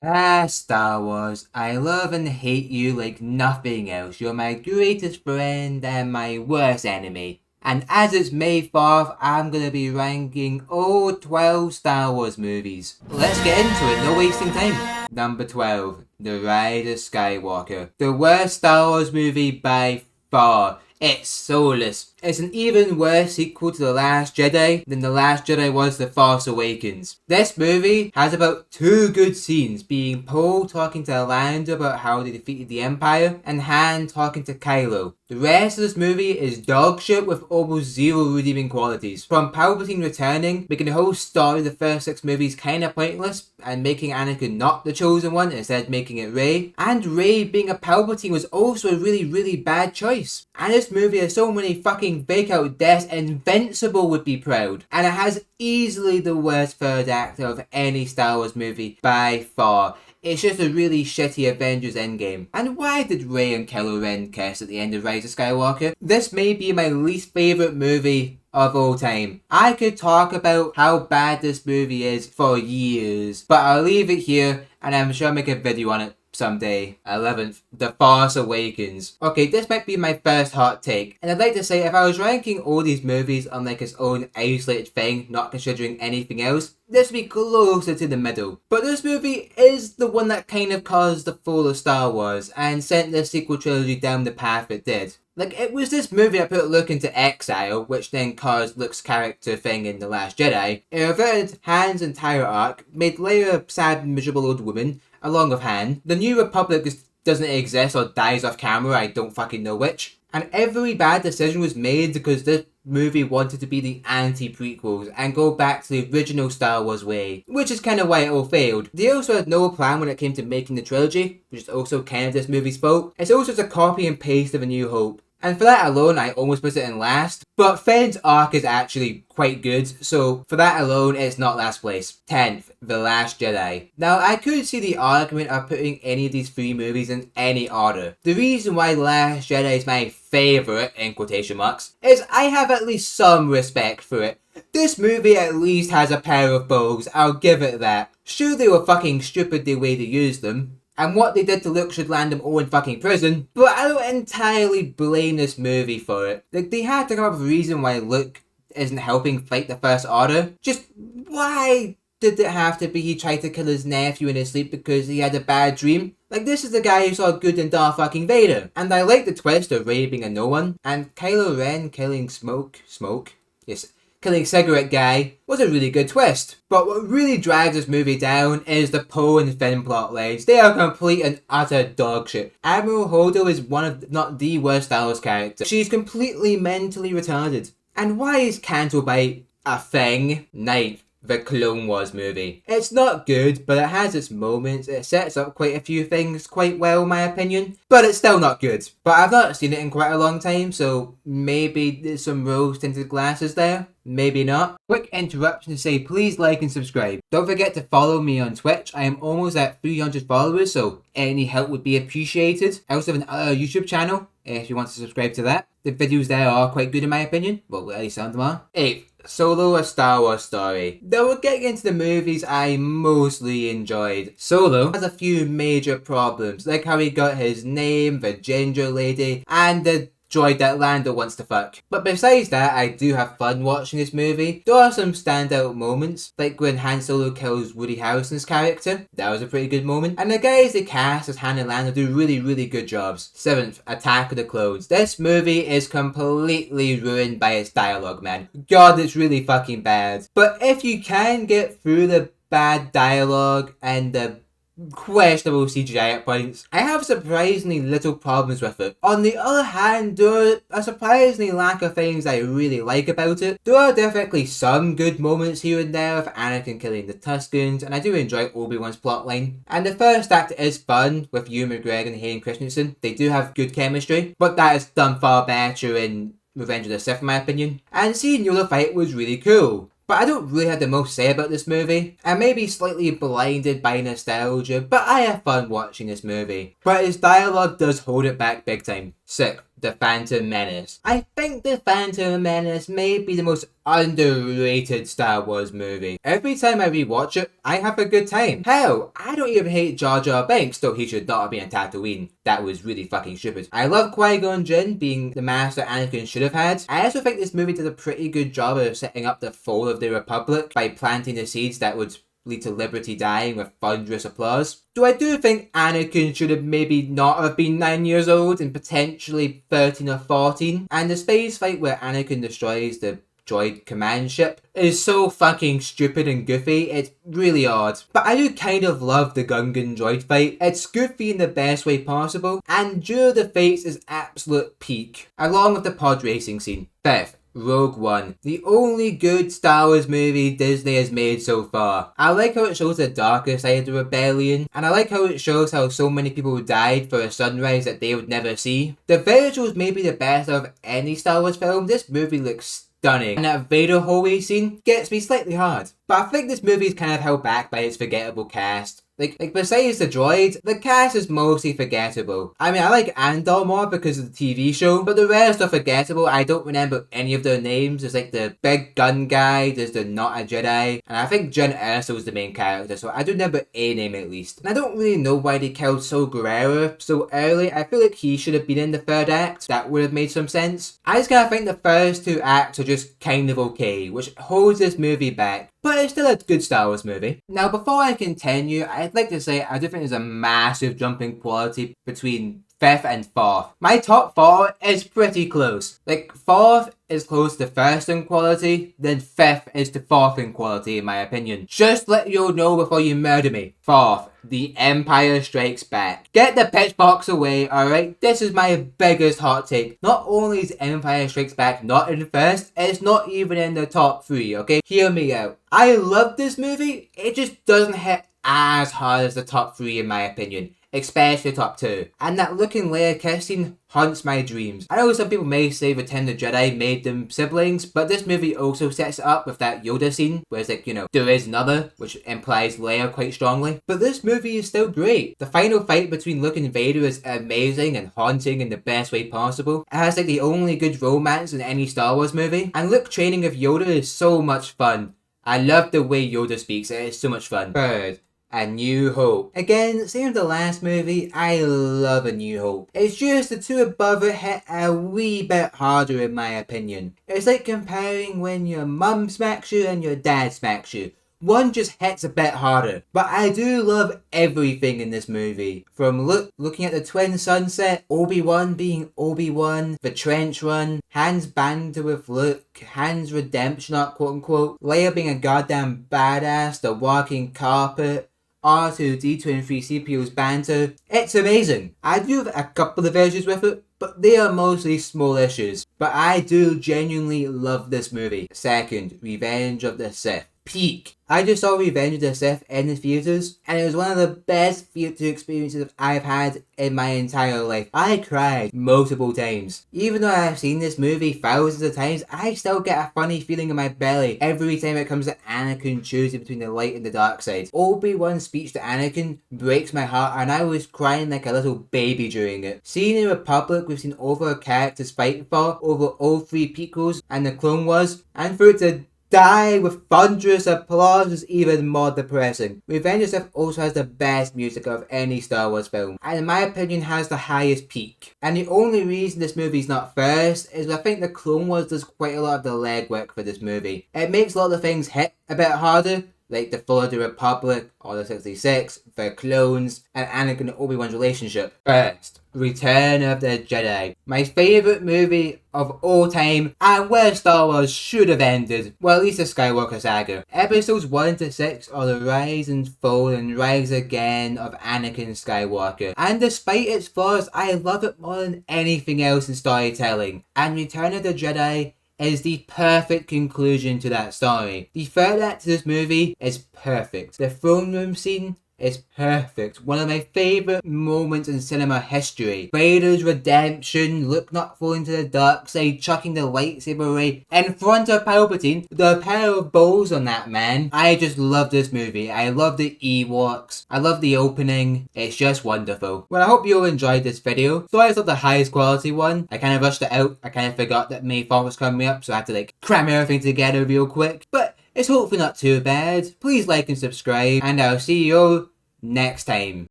Star Wars, I love and hate you like nothing else. You're my greatest friend and my worst enemy. And as it's May 4th, I'm gonna be ranking all 12 Star Wars movies. Let's get into it, no wasting time. Number 12, The Rise of Skywalker. The worst Star Wars movie by far. It's soulless. It's an even worse sequel to The Last Jedi than The Last Jedi was The Force Awakens. This movie has about 2 good scenes, being Poe talking to Lando about how they defeated the Empire, and Han talking to Kylo. The rest of this movie is dog shit with almost zero redeeming qualities. From Palpatine returning, making the whole story of the first 6 movies kinda pointless, and making Anakin not the chosen one, instead making it Rey. And Rey being a Palpatine was also a really bad choice. And this movie has so many fucking fake out deaths, Invincible would be proud. And it has easily the worst third act of any Star Wars movie by far. It's just a really shitty Avengers Endgame. And why did Rey and Kylo Ren kiss at the end of Rise of Skywalker? This may be my least favourite movie of all time. I could talk about how bad this movie is for years, but I'll leave it here and I'm sure I'll make a video on it someday. 11th, The Force Awakens. Okay, this might be my first hot take, and I'd like to say if I was ranking all these movies on like its own isolated thing, not considering anything else, this would be closer to the middle. But this movie is the one that kind of caused the fall of Star Wars and sent the sequel trilogy down the path it did. Like, it was this movie that put Luke into exile, which then caused Luke's character thing in The Last Jedi. It reverted Han's entire arc, made Leia a sad, miserable old woman, along with Han. The New Republic doesn't exist or dies off camera, I don't fucking know which. And every bad decision was made because this movie wanted to be the anti-prequels and go back to the original Star Wars way, which is kind of why it all failed. They also had no plan when it came to making the trilogy, which is also kind of this movie's fault. It's also just a copy and paste of A New Hope. And for that alone, I almost put it in last. But Finn's arc is actually quite good, so for that alone, it's not last place. 10th, The Last Jedi. Now, I could see the argument of putting any of these 3 movies in any order. The reason why The Last Jedi is my favourite, in quotation marks, is I have at least some respect for it. This movie at least has a pair of bows, I'll give it that. Sure, they were fucking stupid the way they used them, and what they did to Luke should land them all in fucking prison, but I don't entirely blame this movie for it. Like, they had to come up with a reason why Luke isn't helping fight the First Order. Just why did it have to be he tried to kill his nephew in his sleep because he had a bad dream? Like, this is the guy who saw good in Darth fucking Vader. And I like the twist of Rey being a no one, and Kylo Ren killing killing Cigarette Guy was a really good twist. But what really drags this movie down is the Poe and Finn plot lines. They are complete and utter dog shit. Admiral Holdo is one of, not the worst Star Wars character. She's completely mentally retarded. And why is Canto Bite a thing? 9th, the Clone Wars movie. It's not good, but it has its moments. It sets up quite a few things quite well, in my opinion. But it's still not good. But I've not seen it in quite a long time, so maybe there's some rose-tinted glasses there. Maybe not. Quick interruption to say please like and subscribe. Don't forget to follow me on Twitch. I am almost at 300 followers, so any help would be appreciated. I also have an YouTube channel if you want to subscribe to that. The videos there are quite good in my opinion. Well, at least some of them are. 8th, Solo: A Star Wars Story. Now we're getting into the movies I mostly enjoyed. Solo has a few major problems, like how he got his name, the ginger lady, and the droid that Lando wants to fuck. But besides that, I do have fun watching this movie. There are some standout moments, like when Han Solo kills Woody Harrelson's character. That was a pretty good moment. And the guys they cast as Han and Lando do really good jobs. 7th, Attack of the Clones. This movie is completely ruined by its dialogue, man. God, it's really fucking bad. But if you can get through the bad dialogue and the questionable CGI at points, I have surprisingly little problems with it. On the other hand, there are a surprisingly lack of things I really like about it. There are definitely some good moments here and there with Anakin killing the Tuscans, and I do enjoy Obi-Wan's plotline. And the first act is fun with Ewan McGregor and Hayden Christensen. They do have good chemistry, but that is done far better in Revenge of the Sith in my opinion. And seeing Yoda fight was really cool. But I don't really have the most to say about this movie. I may be slightly blinded by nostalgia, but I have fun watching this movie. But its dialogue does hold it back big time. 6th, The Phantom Menace. I think The Phantom Menace may be the most underrated Star Wars movie. Every time I rewatch it, I have a good time. Hell, I don't even hate Jar Jar Binks, though he should not have been on Tatooine. That was really fucking stupid. I love Qui-Gon Jinn being the master Anakin should have had. I also think this movie did a pretty good job of setting up the fall of the Republic by planting the seeds that would lead to Liberty dying with thunderous applause. So I do think Anakin should have maybe not have been 9 years old and potentially 13 or 14. And the space fight where Anakin destroys the droid command ship is so fucking stupid and goofy, it's really odd. But I do kind of love the Gungan droid fight. It's goofy in the best way possible, and Duel of the Fates is absolute peak, along with the pod racing scene. Fifth, Rogue One, the only good Star Wars movie Disney has made so far. I like how it shows the darker side of the rebellion, and I like how it shows how so many people died for a sunrise that they would never see. The visuals may be the best of any Star Wars film. This movie looks stunning, and that Vader hallway scene gets me slightly hard. But I think this movie is kind of held back by its forgettable cast. Like besides the droid, the cast is mostly forgettable. I mean, I like Andor more because of the TV show, but the rest are forgettable. I don't remember any of their names. There's like the big gun guy, there's the not a Jedi, and I think Jyn Erso is the main character, so I do remember a name at least. And I don't really know why they killed Saw Gerrera so early. I feel like he should have been in the third act. That would have made some sense. I just kind of think the first two acts are just kind of okay, which holds this movie back. But it's still a good Star Wars movie. Now, before I continue, I'd like to say I do think there's a massive jump in quality between fifth and fourth. My top four is pretty close. Like, fourth is close to first in quality, then fifth is to fourth in quality in my opinion. Just let you all know before you murder me. Fourth, The Empire Strikes Back. Get the pitchbox away, alright? This is my biggest hot take. Not only is Empire Strikes Back not in first, it's not even in the top 3, okay? Hear me out. I love this movie, it just doesn't hit as hard as the top 3 in my opinion. Especially top 2. And that Luke and Leia kiss scene haunts my dreams. I know some people may say Return of the Jedi made them siblings, but this movie also sets it up with that Yoda scene, where it's like, you know, there is another, which implies Leia quite strongly. But this movie is still great. The final fight between Luke and Vader is amazing and haunting in the best way possible. It has like the only good romance in any Star Wars movie. And Luke training with Yoda is so much fun. I love the way Yoda speaks, it is so much fun. Third, A New Hope. Again, same as the last movie, I love A New Hope. It's just the two above it hit a wee bit harder in my opinion. It's like comparing when your mum smacks you and your dad smacks you. One just hits a bit harder. But I do love everything in this movie. From Luke looking at the twin sunset, Obi-Wan being Obi-Wan, the trench run, Han's banter with Luke, Han's redemption arc quote unquote, Leia being a goddamn badass, the walking carpet, R2-D2 and 3CPO's banter. It's amazing. I do have a couple of issues with it, but they are mostly small issues. But I do genuinely love this movie. Second, Revenge of the Sith. Peak. I just saw Revenge of the Sith in the theaters, and it was one of the best theater experiences I've had in my entire life. I cried multiple times. Even though I've seen this movie thousands of times, I still get a funny feeling in my belly every time it comes to Anakin choosing between the light and the dark side. Obi-Wan's speech to Anakin breaks my heart, and I was crying like a little baby during it. Seeing the Republic we've seen over characters fighting for over all 3 prequels and the Clone Wars, and for it to die with thunderous applause is even more depressing. Revenge of the Sith also has the best music of any Star Wars film, and in my opinion has the highest peak. And the only reason this movie's not first is I think the Clone Wars does quite a lot of the legwork for this movie. It makes a lot of things hit a bit harder, like the Fall of the Republic, Order 66, the clones, and Anakin and Obi-Wan's relationship. First, Return of the Jedi. My favourite movie of all time, and where Star Wars should have ended. Well, at least the Skywalker saga. Episodes 1 to 6 are the rise and fall and rise again of Anakin Skywalker. And despite its flaws, I love it more than anything else in storytelling. And Return of the Jedi is the perfect conclusion to that story. The third act of this movie is perfect. The throne room scene, is perfect. One of my favourite moments in cinema history. Vader's redemption, Luke not falling to the dark side, chucking the lightsaber away in front of Palpatine. The pair of bows on that, man. I just love this movie. I love the Ewoks. I love the opening. It's just wonderful. Well, I hope you all enjoyed this video. So I thought the highest quality one. I kind of rushed it out. I kind of forgot that May 4th was coming up, so I had to like cram everything together real quick. But it's hopefully not too bad. Please like and subscribe, and I'll see you all next time.